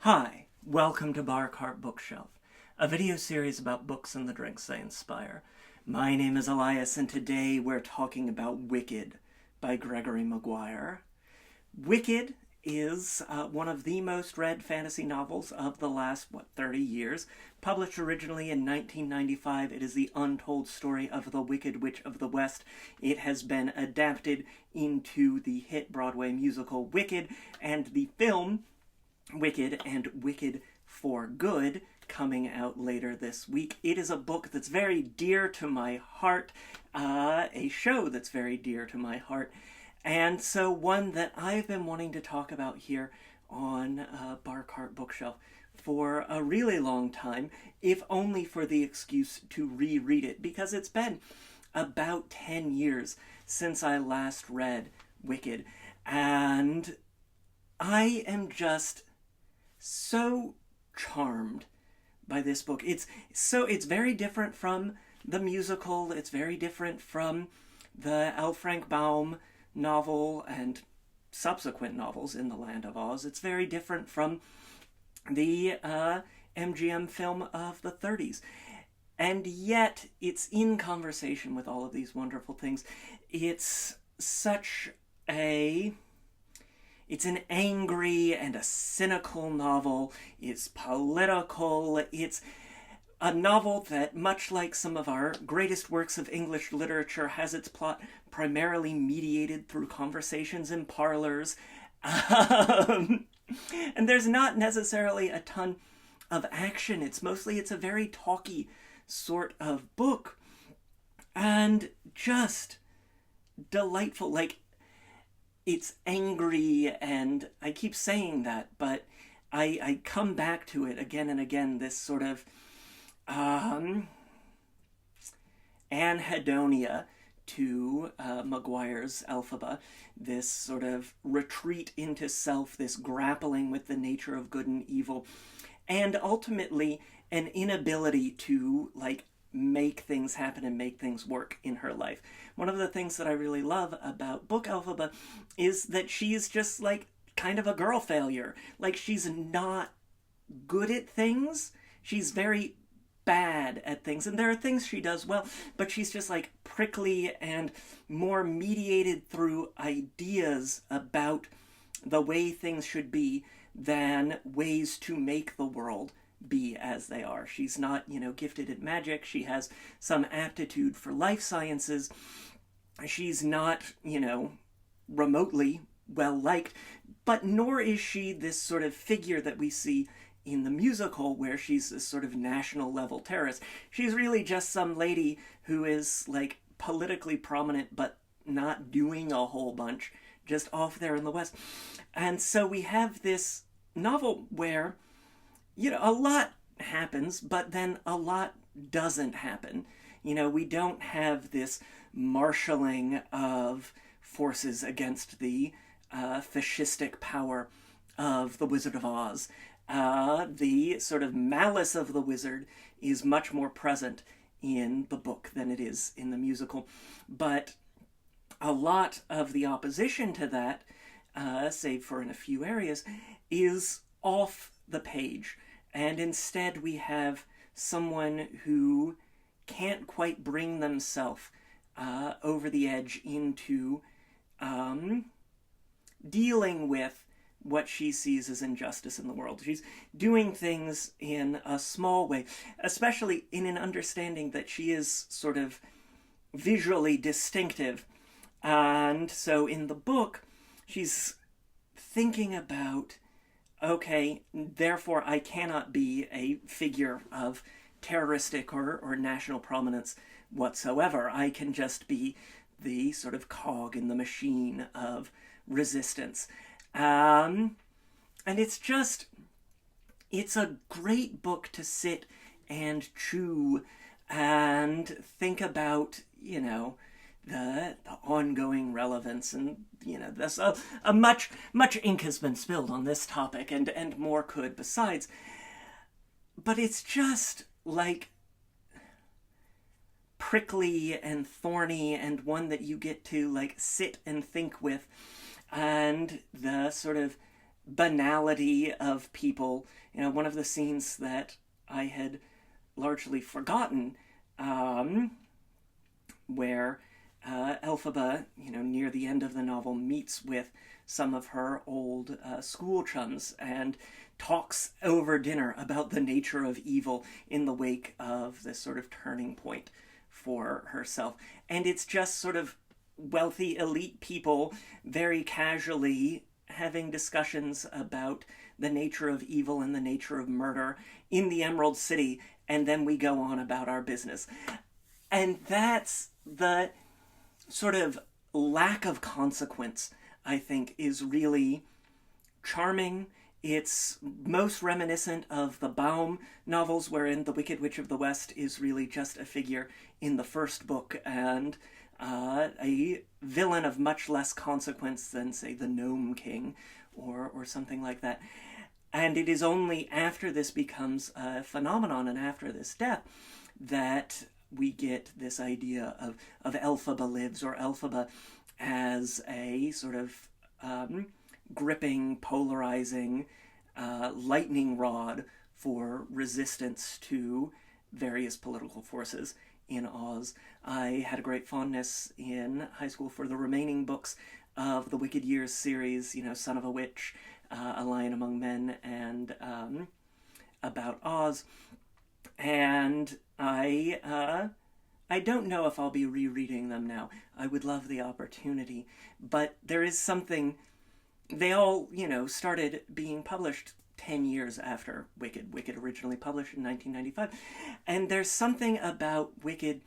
Hi, welcome to Bar Cart Bookshelf, a video series about books and the drinks they inspire. My name is Elias, and today we're talking about Wicked by Gregory Maguire. Wicked is one of the most read fantasy novels of the last, 30 years. Published originally in 1995, it is the untold story of the Wicked Witch of the West. It has been adapted into the hit Broadway musical Wicked, and the film Wicked and Wicked for Good, coming out later this week. It is a book that's very dear to my heart, a show that's very dear to my heart, and so one that I've been wanting to talk about here on Bar Cart Bookshelf for a really long time, if only for the excuse to reread it, because it's been about 10 years since I last read Wicked, and I am just so charmed by this book. It's very different from the musical. It's very different from the L. Frank Baum novel and subsequent novels in the Land of Oz. It's very different from the MGM film of the 30s. And yet, it's in conversation with all of these wonderful things. It's an angry and a cynical novel. It's political. It's a novel that, much like some of our greatest works of English literature, has its plot primarily mediated through conversations in parlors. And there's not necessarily a ton of action. It's a very talky sort of book. And just delightful. It's angry, and I keep saying that, but I come back to it again and again, this sort of anhedonia to Maguire's Elphaba, this sort of retreat into self, this grappling with the nature of good and evil, and ultimately an inability to, make things happen and make things work in her life. One of the things that I really love about book Elphaba is that she's just, kind of a girl failure. She's not good at things. She's very bad at things, and there are things she does well, but she's just, prickly and more mediated through ideas about the way things should be than ways to make the world be as they are. She's not, gifted at magic. She has some aptitude for life sciences. She's not, remotely well-liked, but nor is she this sort of figure that we see in the musical where she's this sort of national-level terrorist. She's really just some lady who is, politically prominent but not doing a whole bunch, just off there in the West. And so we have this novel where a lot happens, but then a lot doesn't happen. We don't have this marshalling of forces against the fascistic power of the Wizard of Oz. The sort of malice of the wizard is much more present in the book than it is in the musical. But a lot of the opposition to that, save for in a few areas, is off the page. And instead we have someone who can't quite bring themselves over the edge into dealing with what she sees as injustice in the world. She's doing things in a small way, especially in an understanding that she is sort of visually distinctive. And so in the book, she's thinking about, okay, therefore I cannot be a figure of terroristic or national prominence whatsoever. I can just be the sort of cog in the machine of resistance. And it's a great book to sit and chew and think about, the ongoing relevance, and there's a much ink has been spilled on this topic, and more could besides. But it's just prickly and thorny, and one that you get to sit and think with, and the sort of banality of people. One of the scenes that I had largely forgotten, where Elphaba, near the end of the novel, meets with some of her old school chums and talks over dinner about the nature of evil in the wake of this sort of turning point for herself. And it's just sort of wealthy elite people very casually having discussions about the nature of evil and the nature of murder in the Emerald City, and then we go on about our business. And that's the sort of lack of consequence, I think, is really charming. It's most reminiscent of the Baum novels, wherein the Wicked Witch of the West is really just a figure in the first book and a villain of much less consequence than, say, the Gnome King or something like that. And it is only after this becomes a phenomenon and after this death that we get this idea of Elphaba lives, or Elphaba as a sort of gripping, polarizing lightning rod for resistance to various political forces in Oz. I had a great fondness in high school for the remaining books of the Wicked Years series, Son of a Witch, A Lion Among Men, and About Oz. And I don't know if I'll be rereading them now. I would love the opportunity. But there is something... They all, started being published 10 years after Wicked. Wicked originally published in 1995. And there's something about Wicked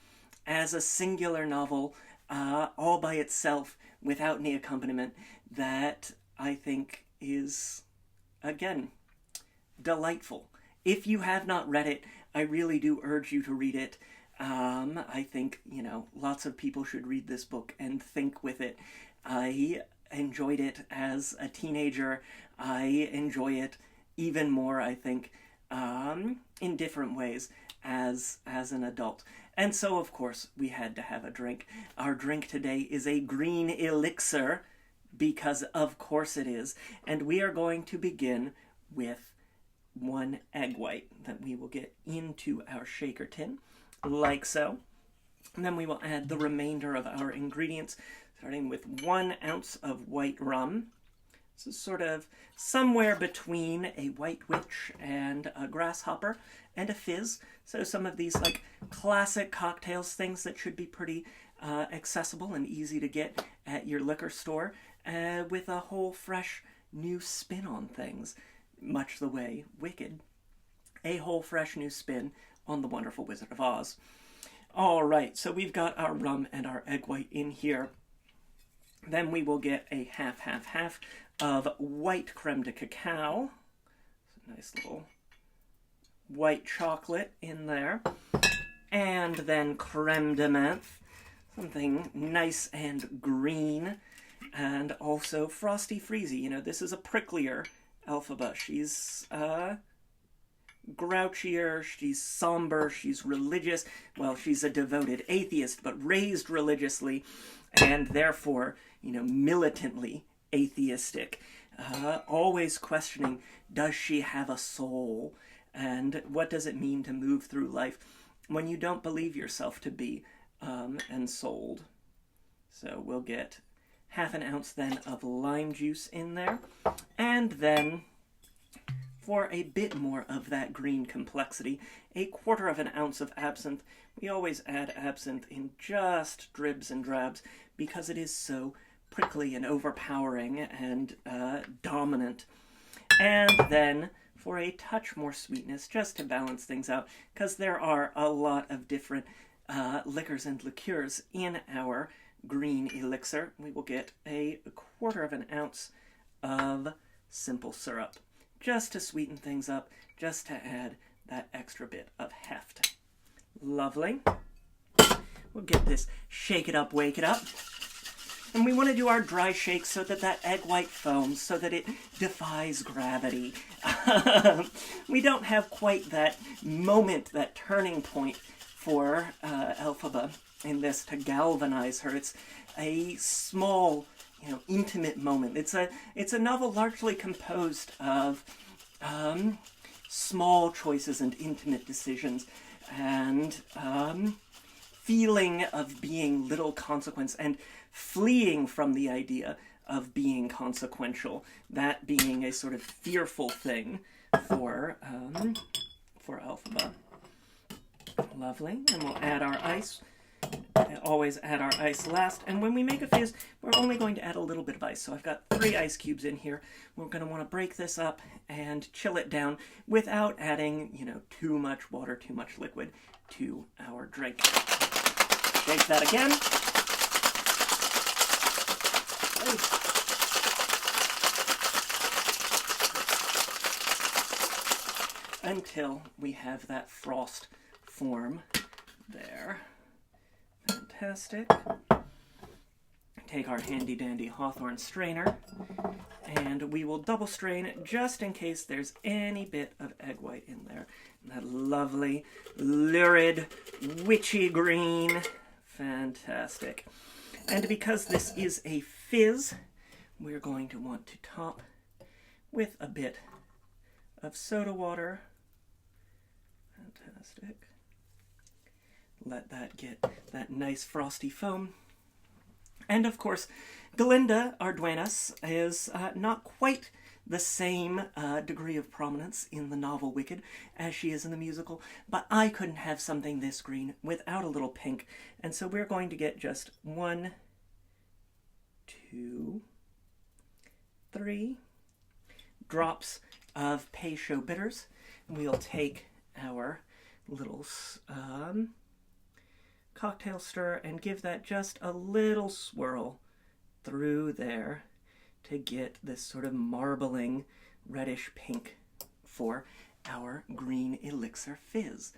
as a singular novel, all by itself, without any accompaniment, that I think is, again, delightful. If you have not read it, I really do urge you to read it. I think, lots of people should read this book and think with it. I enjoyed it as a teenager. I enjoy it even more, I think, in different ways as an adult. And so, of course, we had to have a drink. Our drink today is a green elixir, because of course it is. And we are going to begin with 1 egg white that we will get into our shaker tin, like so. And then we will add the remainder of our ingredients, starting with 1 ounce of white rum. This is sort of somewhere between a white witch and a grasshopper and a fizz. So some of these like classic cocktails, things that should be pretty accessible and easy to get at your liquor store, with a whole fresh new spin on things, much the way Wicked, a whole fresh new spin on The Wonderful Wizard of Oz. All right, so we've got our rum and our egg white in here. Then we will get a half of white creme de cacao. Nice little white chocolate in there. And then creme de menthe, something nice and green. And also Frosty Freezy. This is a pricklier Elphaba. She's grouchier, she's somber, she's religious. Well, she's a devoted atheist, but raised religiously, and therefore, militantly atheistic. Always questioning, does she have a soul? And what does it mean to move through life when you don't believe yourself to be ensouled? So we'll get half an ounce then of lime juice in there. And then, for a bit more of that green complexity, 1/4 of an ounce of absinthe. We always add absinthe in just dribs and drabs because it is so prickly and overpowering and dominant. And then, for a touch more sweetness, just to balance things out, because there are a lot of different liquors and liqueurs in our green elixir, we will get 1/4 of an ounce of simple syrup, just to sweeten things up, just to add that extra bit of heft. Lovely. We'll get this shake it up, wake it up. And we want to do our dry shake so that that egg white foams, so that it defies gravity. We don't have quite that moment, that turning point for Elphaba in this to galvanize her. It's a small intimate moment. It's a novel largely composed of small choices and intimate decisions, and feeling of being little consequence, and fleeing from the idea of being consequential, that being a sort of fearful thing for Elphaba. Lovely. And we'll add our ice. Always add our ice last. And when we make a fizz, we're only going to add a little bit of ice. So I've got 3 ice cubes in here. We're going to want to break this up and chill it down without adding, too much water, too much liquid to our drink. Shake that again. Until we have that frost form there. Fantastic. Take our handy dandy Hawthorne strainer, and we will double strain just in case there's any bit of egg white in there. And that lovely, lurid, witchy green. Fantastic. And because this is a fizz, we're going to want to top with a bit of soda water. Fantastic. Let that get that nice frosty foam. And of course, Glinda Arduenas is not quite the same degree of prominence in the novel Wicked as she is in the musical, but I couldn't have something this green without a little pink, and so we're going to get just 1, 2, 3 drops of Peychaud bitters. We'll take our little cocktail stir and give that just a little swirl through there to get this sort of marbling reddish pink for our green elixir fizz.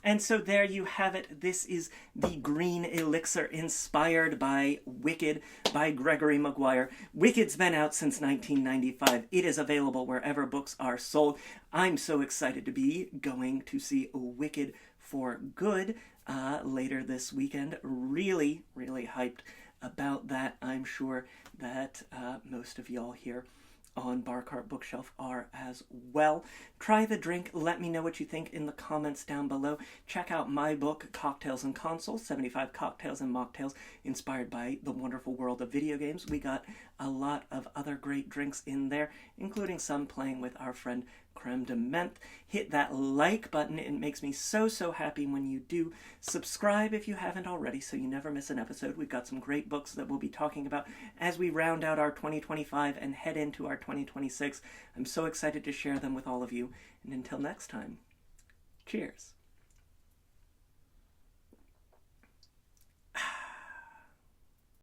And so there you have it. This is the green elixir inspired by Wicked by Gregory Maguire. Wicked's been out since 1995. It is available wherever books are sold. I'm so excited to be going to see Wicked for Good later this weekend. Really, really hyped about that. I'm sure that most of y'all here on Bar Cart Bookshelf are as well. Try the drink. Let me know what you think in the comments down below. Check out my book, Cocktails and Consoles, 75 Cocktails and Mocktails, inspired by the wonderful world of video games. We got a lot of other great drinks in there, including some playing with our friend Creme de Menthe. Hit that like button. It makes me so, so happy when you do. Subscribe if you haven't already so you never miss an episode. We've got some great books that we'll be talking about as we round out our 2025 and head into our 2026. I'm so excited to share them with all of you. And until next time, cheers.